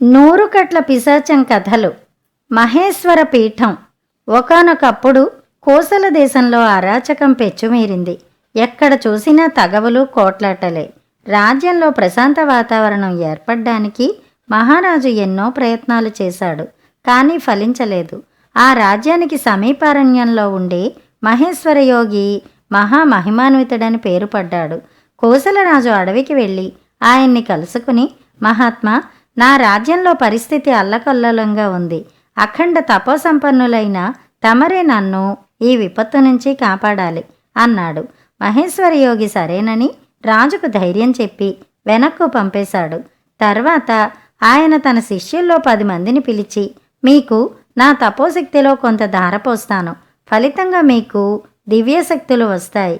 నూరు కట్ల పిశాచం కథలు. మహేశ్వర పీఠం. ఒకానొకప్పుడు కోసల దేశంలో అరాచకం పెచ్చుమీరింది. ఎక్కడ చూసినా తగవులు, కోట్లాటలే. రాజ్యంలో ప్రశాంత వాతావరణం ఏర్పడ్డానికి మహారాజు ఎన్నో ప్రయత్నాలు చేశాడు. కానీ ఫలించలేదు. ఆ రాజ్యానికి సమీపారణ్యంలో ఉండే మహేశ్వరయోగి మహామహిమాన్వితుడని పేరు పడ్డాడు. కోసలరాజు అడవికి వెళ్ళి ఆయన్ని కలుసుకుని, మహాత్మా, నా రాజ్యంలో పరిస్థితి అల్లకల్లోలంగా ఉంది. అఖండ తపోసంపన్నులైన తమరే నన్ను ఈ విపత్తు నుంచి కాపాడాలి అన్నాడు. మహేశ్వరయోగి సరేనని రాజుకు ధైర్యం చెప్పి వెనక్కు పంపేశాడు. తర్వాత ఆయన తన శిష్యుల్లో 10 మందిని పిలిచి, మీకు నా తపోశక్తిలో కొంత ధారపోస్తాను. ఫలితంగా మీకు దివ్యశక్తులు వస్తాయి.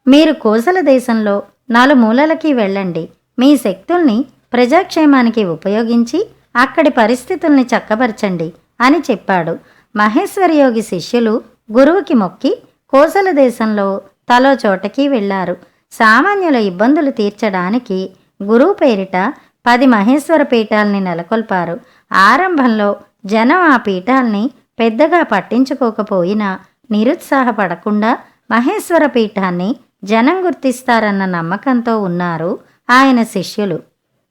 మీరు కోసల దేశంలో నలుమూలలకి వెళ్ళండి. మీ శక్తుల్ని ప్రజాక్షేమానికి ఉపయోగించి అక్కడి పరిస్థితుల్ని చక్కబరచండి అని చెప్పాడు. మహేశ్వరయోగి శిష్యులు గురువుకి మొక్కి కోసల దేశంలో తలో చోటకి వెళ్లారు. సామాన్యుల ఇబ్బందులు తీర్చడానికి గురువు పేరిట 10 మహేశ్వర పీఠాల్ని నెలకొల్పారు. ఆరంభంలో జనం ఆ పీఠాల్ని పెద్దగా పట్టించుకోకపోయినా నిరుత్సాహపడకుండా మహేశ్వర పీఠాన్ని జనం గుర్తిస్తారన్న నమ్మకంతో ఉన్నారు ఆయన శిష్యులు.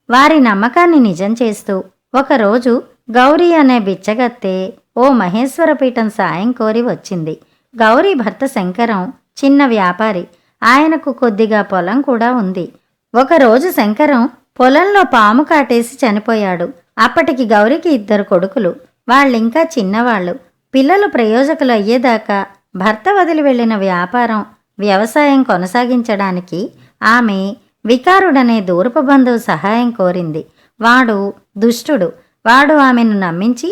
వారి నమ్మకాన్ని నిజం చేస్తూ ఒకరోజు గౌరీ అనే బిచ్చగత్తె ఓ మహేశ్వరపీఠం సాయం కోరి వచ్చింది. గౌరీ భర్త శంకరం చిన్న వ్యాపారి. ఆయనకు కొద్దిగా పొలం కూడా ఉంది. ఒకరోజు శంకరం పొలంలో పాము కాటేసి చనిపోయాడు. అప్పటికి గౌరికి 2 కొడుకులు. వాళ్ళింకా చిన్నవాళ్ళు. పిల్లలు ప్రయోజకులు అయ్యేదాకా భర్త వదిలి వెళ్లిన వ్యాపారం, వ్యవసాయం కొనసాగించడానికి ఆమె వికారుడనే దూరపు బంధువు సహాయం కోరింది. వాడు దుష్టుడు. వాడు ఆమెను నమ్మించి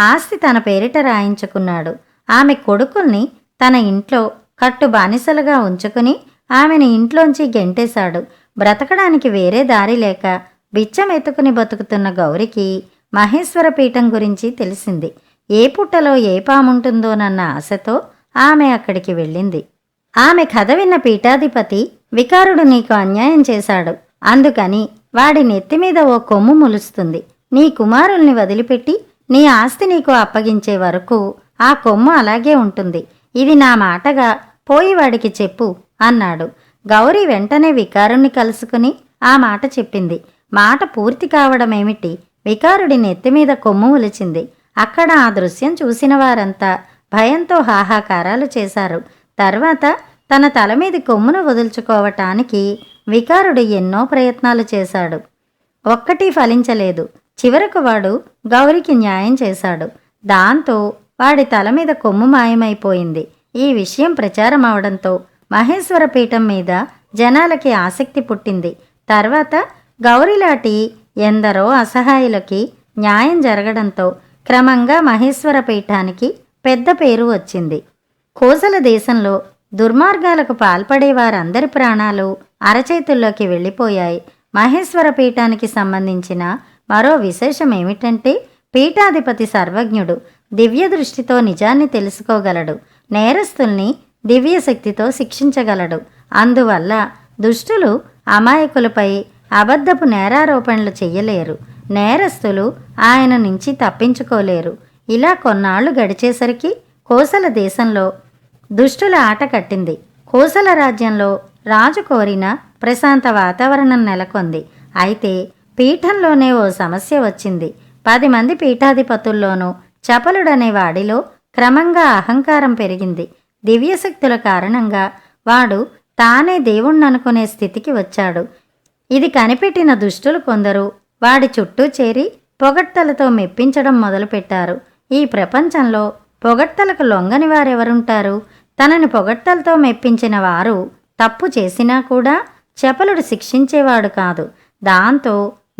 ఆస్తి తన పేరిట రాయించుకున్నాడు. ఆమె కొడుకుల్ని తన ఇంట్లో కట్టు బానిసలుగా ఉంచుకుని ఆమెను ఇంట్లోంచి గెంటేశాడు. బ్రతకడానికి వేరే దారి లేక బిచ్చమెత్తుకుని బతుకుతున్న గౌరికి మహేశ్వర పీఠం గురించి తెలిసింది. ఏ పుట్టలో ఏ పాముంటుందోనన్న ఆశతో ఆమె అక్కడికి వెళ్ళింది. ఆమె కథ విన్న పీఠాధిపతి, వికారుడు నీకు అన్యాయం చేశాడు. అందుకని వాడి నెత్తిమీద ఓ కొమ్ము ములుస్తుంది. నీ కుమారుల్ని వదిలిపెట్టి నీ ఆస్తి నీకు అప్పగించే వరకు ఆ కొమ్ము అలాగే ఉంటుంది. ఇది నా మాటగా పోయి వాడికి చెప్పు అన్నాడు. గౌరీ వెంటనే వికారుణ్ణి కలుసుకుని ఆ మాట చెప్పింది. మాట పూర్తి కావడమేమిటి, వికారుడి నెత్తిమీద కొమ్ము ఉలిచింది. అక్కడ ఆ దృశ్యం చూసిన వారంతా భయంతో హాహాకారాలు చేశారు. తర్వాత తన తల మీద కొమ్మును వదుల్చుకోవటానికి వికారుడు ఎన్నో ప్రయత్నాలు చేశాడు. ఒక్కటీ ఫలించలేదు. చివరకు వాడు గౌరికి న్యాయం చేశాడు. దాంతో వాడి తల మీద కొమ్ము మాయమైపోయింది. ఈ విషయం ప్రచారం అవడంతో మహేశ్వర పీఠం మీద జనాలకి ఆసక్తి పుట్టింది. తర్వాత గౌరిలాంటి ఎందరో అసహాయులకి న్యాయం జరగడంతో క్రమంగా మహేశ్వర పీఠానికి పెద్ద పేరు వచ్చింది. కోసల దేశంలో దుర్మార్గాలకు పాల్పడే వారందరి ప్రాణాలు అరచేతుల్లోకి వెళ్ళిపోయాయి. మహేశ్వర పీఠానికి సంబంధించిన మరో విశేషం ఏమిటంటే, పీఠాధిపతి సర్వజ్ఞుడు. దివ్య దృష్టితో నిజాన్ని తెలుసుకోగలడు. నేరస్తుల్ని దివ్యశక్తితో శిక్షించగలడు. అందువల్ల దుష్టులు అమాయకులపై అబద్ధపు నేరారోపణలు చెయ్యలేరు. నేరస్తులు ఆయన నుంచి తప్పించుకోలేరు. ఇలా కొన్నాళ్లు గడిచేసరికి కోసల దేశంలో దుష్టుల ఆట కట్టింది. కోసల రాజ్యంలో రాజు కోరిన ప్రశాంత వాతావరణం నెలకొంది. అయితే పీఠంలోనే ఓ సమస్య వచ్చింది. 10 మంది పీఠాధిపతుల్లోనూ చపలుడనే వాడిలో క్రమంగా అహంకారం పెరిగింది. దివ్యశక్తుల కారణంగా వాడు తానే దేవుణ్ణనుకునే స్థితికి వచ్చాడు. ఇది కనిపెట్టిన దుష్టులు కొందరు వాడి చుట్టూ చేరి పొగడ్తలతో మెప్పించడం మొదలుపెట్టారు. ఈ ప్రపంచంలో పొగడ్తలకు లొంగని వారెవరుంటారు? తనని పొగడ్తలతో మెప్పించిన వారు తప్పు చేసినా కూడా చపలుడు శిక్షించేవాడు కాదు. దాంతో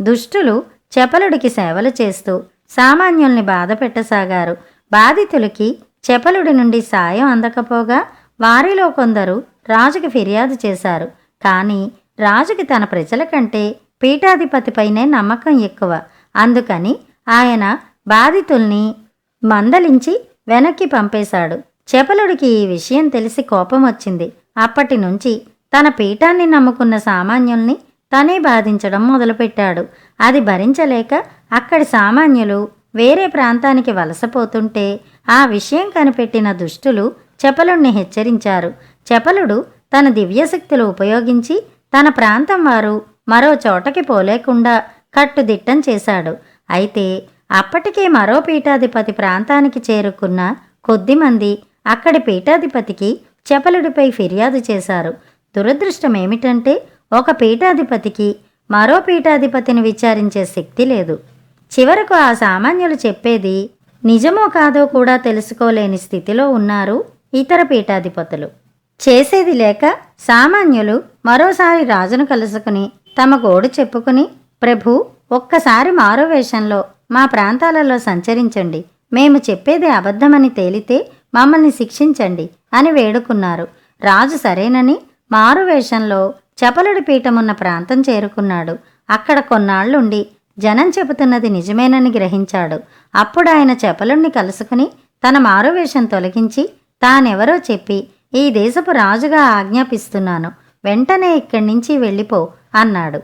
దుష్టులు చపలుడికి సేవలు చేస్తూ సామాన్యుల్ని బాధపెట్టసాగారు. బాధితులకి చపలుడి నుండి సాయం అందకపోగా వారిలో కొందరు రాజుకి ఫిర్యాదు చేశారు. కానీ రాజుకి తన ప్రజల కంటే పీఠాధిపతిపైనే నమ్మకం ఎక్కువ. అందుకని ఆయన బాధితుల్ని మందలించి వెనక్కి పంపేశాడు. చపలుడికి ఈ విషయం తెలిసి కోపం వచ్చింది. అప్పటి నుంచి తన పీఠాన్ని నమ్ముకున్న సామాన్యుల్ని తనే బాధించడం మొదలుపెట్టాడు. అది భరించలేక అక్కడి సామాన్యులు వేరే ప్రాంతానికి వలసపోతుంటే ఆ విషయం కనిపెట్టిన దుష్టులు చపలుణ్ణి హెచ్చరించారు. చపలుడు తన దివ్యశక్తులు ఉపయోగించి తన ప్రాంతం వారు మరో చోటకి పోలేకుండా కట్టుదిట్టం చేశాడు. అయితే అప్పటికే మరో పీఠాధిపతి ప్రాంతానికి చేరుకున్న కొద్దిమంది అక్కడి పీఠాధిపతికి చపలుడిపై ఫిర్యాదు చేశారు. దురదృష్టమేమిటంటే ఒక పీఠాధిపతికి మరో పీఠాధిపతిని విచారించే శక్తి లేదు. చివరకు ఆ సామాన్యులు చెప్పేది నిజమో కాదో కూడా తెలుసుకోలేని స్థితిలో ఉన్నారు ఇతర పీఠాధిపతులు. చేసేది లేక సామాన్యులు మరోసారి రాజును కలుసుకుని తమ గోడు చెప్పుకుని, ప్రభూ, ఒక్కసారి మారువేషంలో మా ప్రాంతాలలో సంచరించండి, మేము చెప్పేది అబద్ధమని తేలితే మమ్మల్ని శిక్షించండి అని వేడుకున్నారు. రాజు సరేనని మారువేషంలో చపలుడి పీఠమున్న ప్రాంతం చేరుకున్నాడు. అక్కడ కొన్నాళ్లుండి జనం చెబుతున్నది నిజమేనని గ్రహించాడు. అప్పుడాయన చపలుణ్ణి కలుసుకుని తన మారువేషం తొలగించి తానెవరో చెప్పి, ఈ దేశపు రాజుగా ఆజ్ఞాపిస్తున్నాను, వెంటనే ఇక్కడి నుంచి వెళ్ళిపో అన్నాడు.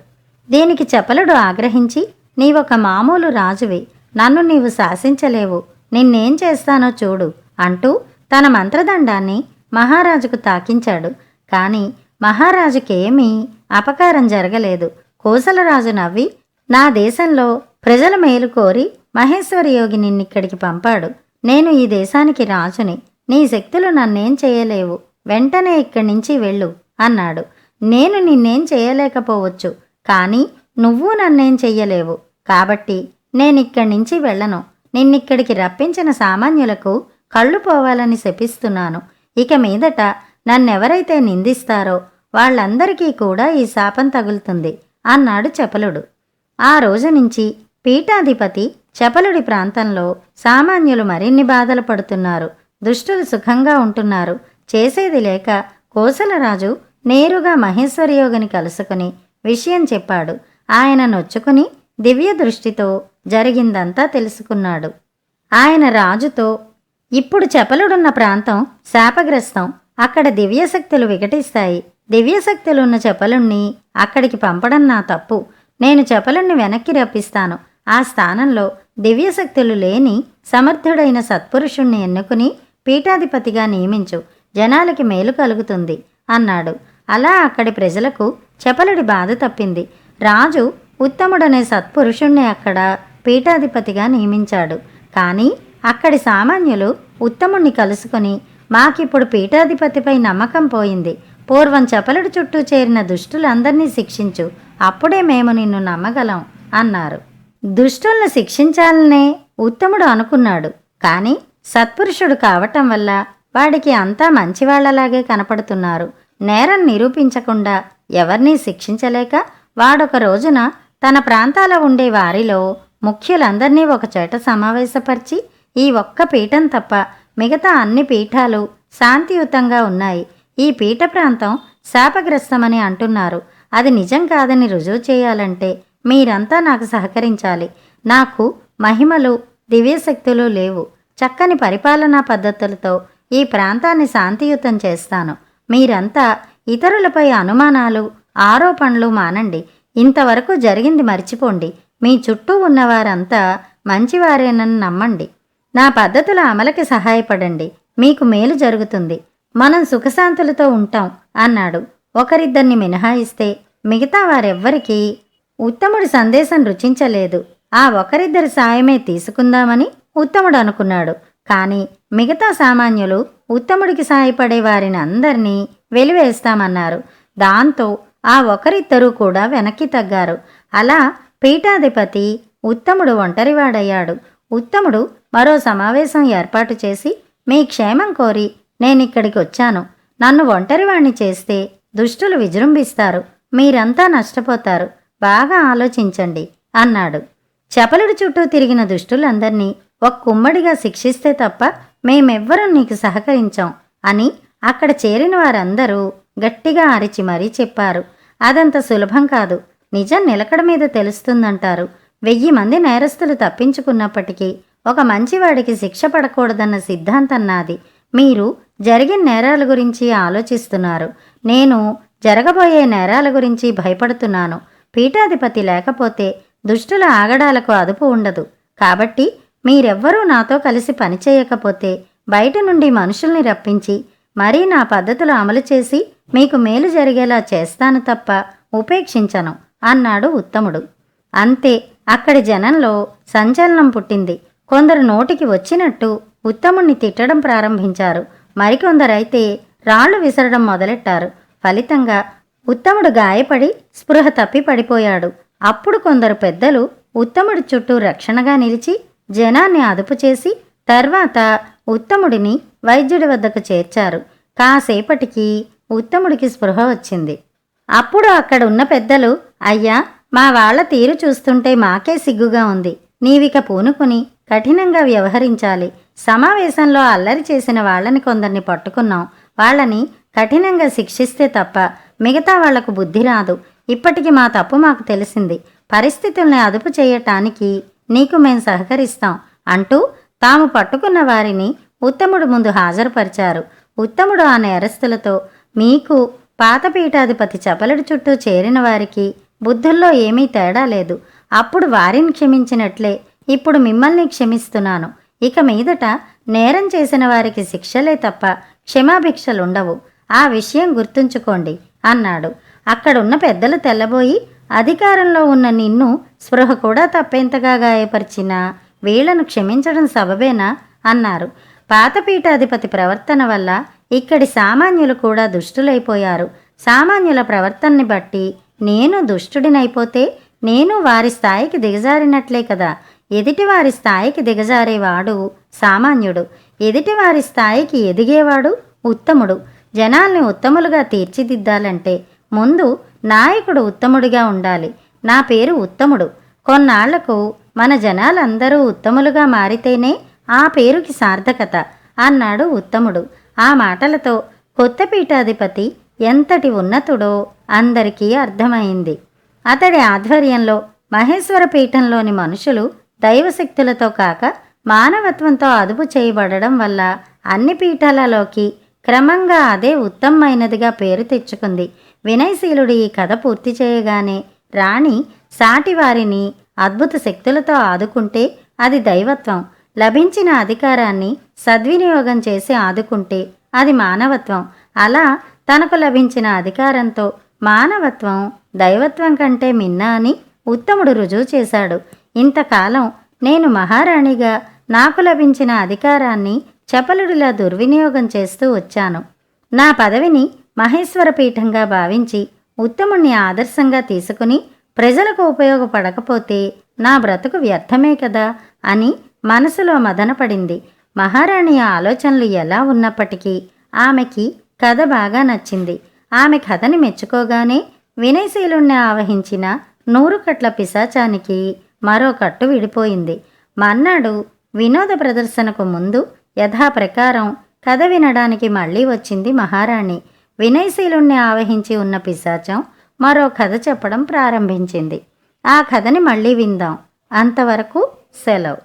దీనికి చపలుడు ఆగ్రహించి, నీవొక మామూలు రాజువి, నన్ను నీవు శాసించలేవు, నిన్నేం చేస్తానో చూడు అంటూ తన మంత్రదండాన్ని మహారాజుకు తాకించాడు. కాని మహారాజుకేమీ అపకారం జరగలేదు. కోసలరాజు నవ్వి, నా దేశంలో ప్రజల మేలు కోరి మహేశ్వరి యోగి నిన్నిక్కడికి పంపాడు. నేను ఈ దేశానికి రాజుని, నీ శక్తులు నన్నేం చేయలేవు, వెంటనే ఇక్కడి నుంచి వెళ్ళు అన్నాడు. నేను నిన్నేం చేయలేకపోవచ్చు, కానీ నువ్వు నన్నేం చెయ్యలేవు, కాబట్టి నేనిక్కడి నుంచి వెళ్ళను. నిన్నిక్కడికి రప్పించిన సామాన్యులకు కళ్ళు పోవాలని శపిస్తున్నాను. ఇక మీదట నన్నెవరైతే నిందిస్తారో వాళ్ళందరికీ కూడా ఈ శాపం తగులుతుంది అన్నాడు చపలుడు. ఆ రోజు నుంచి పీఠాధిపతి చపలుడి ప్రాంతంలో సామాన్యులు మరిన్ని బాధలు పడుతున్నారు. దుష్టులు సుఖంగా ఉంటున్నారు. చేసేది లేక కోసలరాజు నేరుగా మహేశ్వరయోగిని కలుసుకుని విషయం చెప్పాడు. ఆయన నొచ్చుకుని దివ్య దృష్టితో జరిగిందంతా తెలుసుకున్నాడు. ఆయన రాజుతో, ఇప్పుడు చపలుడున్న ప్రాంతం శాపగ్రస్తం, అక్కడ దివ్యశక్తులు వికటిస్తాయి. దివ్యశక్తులున్న చపలుణ్ణి అక్కడికి పంపడం నా తప్పు. నేను చపలుణ్ణి వెనక్కి రప్పిస్తాను. ఆ స్థానంలో దివ్యశక్తులు లేని సమర్థుడైన సత్పురుషుణ్ణి ఎన్నుకుని పీఠాధిపతిగా నియమించు, జనాలకి మేలు కలుగుతుంది అన్నాడు. అలా అక్కడి ప్రజలకు చపలుడి బాధ తప్పింది. రాజు ఉత్తముడనే సత్పురుషుణ్ణి అక్కడ పీఠాధిపతిగా నియమించాడు. కానీ అక్కడి సామాన్యులు ఉత్తముణ్ణి కలుసుకుని, మాకిప్పుడు పీఠాధిపతిపై నమ్మకం పోయింది, పూర్వం చపలుడి చుట్టూ చేరిన దుష్టులందర్నీ శిక్షించు, అప్పుడే మేము నిన్ను నమ్మగలం అన్నారు. దుష్టులను శిక్షించాలనే ఉత్తముడు అనుకున్నాడు. కానీ సత్పురుషుడు కావటం వల్ల వాడికి అంతా మంచివాళ్లలాగే కనపడుతున్నారు. నేరం నిరూపించకుండా ఎవరినీ శిక్షించలేక వాడొక రోజున తన ప్రాంతాల ఉండే వారిలో ముఖ్యులందర్నీ ఒకచోట సమావేశపరిచి, ఈ ఒక్క పీఠం తప్ప మిగతా అన్ని పీఠాలు శాంతియుతంగా ఉన్నాయి. ఈ పీఠ ప్రాంతం శాపగ్రస్తమని అంటున్నారు. అది నిజం కాదని రుజువు చేయాలంటే మీరంతా నాకు సహకరించాలి. నాకు మహిమలు, దివ్యశక్తులు లేవు. చక్కని పరిపాలనా పద్ధతులతో ఈ ప్రాంతాన్ని శాంతియుతం చేస్తాను. మీరంతా ఇతరులపై అనుమానాలు, ఆరోపణలు మానండి. ఇంతవరకు జరిగింది మర్చిపోండి. మీ చుట్టూ ఉన్నవారంతా మంచివారేనని నమ్మండి. నా పద్ధతుల అమలుకి సహాయపడండి. మీకు మేలు జరుగుతుంది. మనం సుఖశాంతులతో ఉంటాం అన్నాడు. ఒకరిద్దరిని మినహాయిస్తే మిగతా వారెవ్వరికీ ఉత్తముడి సందేశం రుచించలేదు. ఆ ఒకరిద్దరి సాయమే తీసుకుందామని ఉత్తముడు అనుకున్నాడు. కానీ మిగతా సామాన్యులు ఉత్తముడికి సాయపడే వారిని అందరినీ వెలివేస్తామన్నారు. దాంతో ఆ ఒకరిద్దరూ కూడా వెనక్కి తగ్గారు. అలా పీఠాధిపతి ఉత్తముడు ఒంటరివాడయ్యాడు. ఉత్తముడు మరో సమావేశం ఏర్పాటు చేసి, మీ క్షేమం కోరి నేనిక్కడికి వచ్చాను. నన్ను ఒంటరివాణ్ణి చేస్తే దుష్టులు విజృంభిస్తారు, మీరంతా నష్టపోతారు. బాగా ఆలోచించండి అన్నాడు. చపలుడి చుట్టూ తిరిగిన దుష్టులందర్నీ ఒక్కుమ్మడిగా శిక్షిస్తే తప్ప మేమెవ్వరూ నీకు సహకరించాం అని అక్కడ చేరిన వారందరూ గట్టిగా అరిచి మరీ చెప్పారు. అదంత సులభం కాదు. నిజం నిలకడ మీద తెలుస్తుందంటారు. 1000 మంది నేరస్తులు తప్పించుకున్నప్పటికీ ఒక మంచివాడికి శిక్ష పడకూడదన్న సిద్ధాంతం నాది. మీరు జరిగిన నేరాల గురించి ఆలోచిస్తున్నారు. నేను జరగబోయే నేరాల గురించి భయపడుతున్నాను. పీఠాధిపతి లేకపోతే దుష్టుల ఆగడాలకు అదుపు ఉండదు. కాబట్టి మీరెవ్వరూ నాతో కలిసి పనిచేయకపోతే బయట నుండి మనుషుల్ని రప్పించి మరీ నా పద్ధతులు అమలు చేసి మీకు మేలు జరిగేలా చేస్తాను తప్ప ఉపేక్షించను అన్నాడు ఉత్తముడు. అంతే, అక్కడి జనంలో సంచలనం పుట్టింది. కొందరు నోటికి వచ్చినట్టు ఉత్తముణ్ణి తిట్టడం ప్రారంభించారు. మరికొందరైతే రాళ్లు విసరడం మొదలెట్టారు. ఫలితంగా ఉత్తముడు గాయపడి స్పృహ తప్పి పడిపోయాడు. అప్పుడు కొందరు పెద్దలు ఉత్తముడి చుట్టూ రక్షణగా నిలిచి జనాన్ని అదుపు చేసి తర్వాత ఉత్తముడిని వైద్యుడి వద్దకు చేర్చారు. కాసేపటికి ఉత్తముడికి స్పృహ వచ్చింది. అప్పుడు అక్కడ ఉన్న పెద్దలు, అయ్యా, మా వాళ్ల తీరు చూస్తుంటే మాకే సిగ్గుగా ఉంది. నీవిక పూనుకుని కఠినంగా వ్యవహరించాలి. సమావేశంలో అల్లరి చేసిన వాళ్ళని కొందరిని పట్టుకున్నాం. వాళ్ళని కఠినంగా శిక్షిస్తే తప్ప మిగతా వాళ్లకు బుద్ధి రాదు. ఇప్పటికి మా తప్పు మాకు తెలిసింది. పరిస్థితుల్ని అదుపు చేయటానికి నీకు మేం సహకరిస్తాం అంటూ తాము పట్టుకున్న వారిని ఉత్తముడు ముందు హాజరుపరిచారు. ఉత్తముడు ఆ నేరస్తులతో, మీకు పాతపీఠాధిపతి చపలుడి చుట్టూ చేరిన వారికి బుద్ధుల్లో ఏమీ తేడా లేదు. అప్పుడు వారిని క్షమించినట్లే ఇప్పుడు మిమ్మల్ని క్షమిస్తున్నాను. ఇక మీదట నేరం చేసిన వారికి శిక్షలే తప్ప క్షమాభిక్షలుండవు. ఆ విషయం గుర్తుంచుకోండి అన్నాడు. అక్కడున్న పెద్దలు తెల్లబోయి, అధికారంలో ఉన్న నిన్ను స్పృహ కూడా తప్పేంతగా గాయపరిచిన వీళ్లను క్షమించడం సబబేనా అన్నారు. పాతపీఠాధిపతి ప్రవర్తన వల్ల ఇక్కడి సామాన్యులు కూడా దుష్టులైపోయారు. సామాన్యుల ప్రవర్తనని బట్టి నేను దుష్టుడినైపోతే నేను వారి స్థాయికి దిగజారినట్లే కదా. ఎదుటివారి స్థాయికి దిగజారేవాడు సామాన్యుడు, ఎదుటివారి స్థాయికి ఎదిగేవాడు ఉత్తముడు. జనాల్ని ఉత్తములుగా తీర్చిదిద్దాలంటే ముందు నాయకుడు ఉత్తముడిగా ఉండాలి. నా పేరు ఉత్తముడు. కొన్నాళ్లకు మన జనాలందరూ ఉత్తములుగా మారితేనే ఆ పేరుకి సార్థకత అన్నాడు ఉత్తముడు. ఆ మాటలతో కొత్త పీఠాధిపతి ఎంతటి ఉన్నతుడో అందరికీ అర్థమైంది. అతడి ఆధ్వర్యంలో మహేశ్వర పీఠంలోని మనుషులు దైవశక్తులతో కాక మానవత్వంతో అదుపు చేయబడడం వల్ల అన్ని పీఠాలలోకి క్రమంగా అదే ఉత్తమమైనదిగా పేరు తెచ్చుకుంది. వినయశీలుడు ఈ కథ పూర్తి చేయగానే రాణి సాటివారిని అద్భుత శక్తులతో ఆదుకుంటే అది దైవత్వం, లభించిన అధికారాన్ని సద్వినియోగం చేసి ఆదుకుంటే అది మానవత్వం. అలా తనకు లభించిన అధికారంతో మానవత్వం దైవత్వం కంటే మిన్న అని ఉత్తముడు రుజువు చేశాడు. ఇంతకాలం నేను మహారాణిగా నాకు లభించిన అధికారాన్ని చపలుడిలా దుర్వినియోగం చేస్తూ వచ్చాను. నా పదవిని మహేశ్వర పీఠంగా భావించి ఉత్తముణ్ణి ఆదర్శంగా తీసుకుని ప్రజలకు ఉపయోగపడకపోతే నా బ్రతుకు వ్యర్థమే కదా అని మనసులో మదనపడింది. మహారాణి ఆలోచనలు ఎలా ఉన్నప్పటికీ ఆమెకి కథ బాగా నచ్చింది. ఆమె కథని మెచ్చుకోగానే వినయశీలుణ్ణి ఆవహించిన 100 కట్ల పిశాచానికి మరో కట్టు విడిపోయింది. మర్నాడు వినోద ప్రదర్శనకు ముందు యథాప్రకారం కథ వినడానికి మళ్ళీ వచ్చింది మహారాణి. వినయశీలుణ్ణి ఆవహించి ఉన్న పిశాచం మరో కథ చెప్పడం ప్రారంభించింది. ఆ కథని మళ్ళీ విందాం. అంతవరకు సెలవు.